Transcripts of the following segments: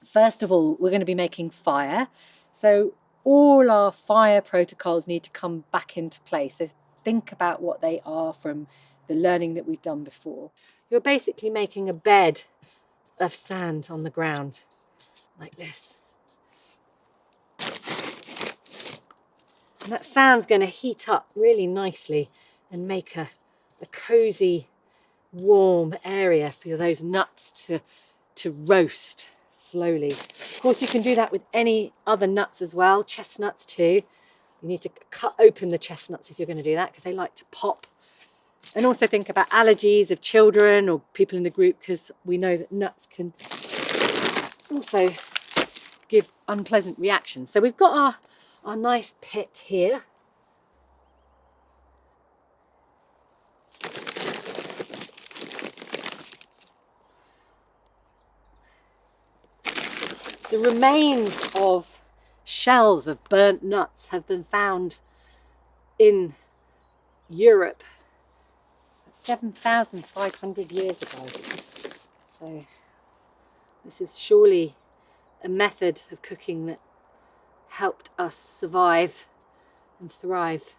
First of all, we're going to be making fire. So all our fire protocols need to come back into place. So think about what they are from the learning that we've done before. You're basically making a bed of sand on the ground, like this. And that sand's going to heat up really nicely and make a cozy, warm area for those nuts to roast slowly. Of course, you can do that with any other nuts as well, chestnuts too. You need to cut open the chestnuts if you're going to do that, because they like to pop. And also think about allergies of children or people in the group, because we know that nuts can also give unpleasant reactions. So we've got our nice pit here. The remains of shells of burnt nuts have been found in Europe 7,500 years ago. So this is surely a method of cooking that helped us survive and thrive.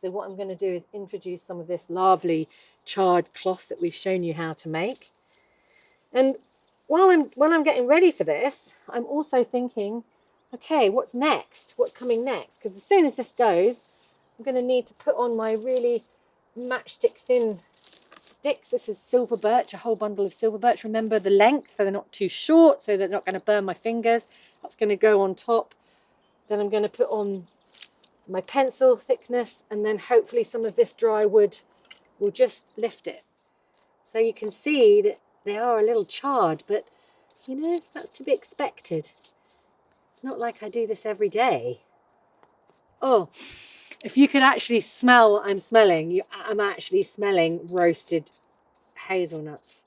So what I'm going to do is introduce some of this lovely charred cloth that we've shown you how to make. And while I'm getting ready for this, I'm also thinking, okay, what's next? What's coming next? Because as soon as this goes, I'm going to need to put on my really matchstick thin sticks. This is silver birch, a whole bundle of silver birch. Remember the length, so they're not too short, so they're not going to burn my fingers. That's going to go on top. Then I'm going to put on my pencil thickness, and then hopefully some of this dry wood will just lift it. So you can see that they are a little charred, but you know, that's to be expected. It's not like I do this every day. Oh, if you could actually smell what I'm smelling, I'm actually smelling roasted hazelnuts.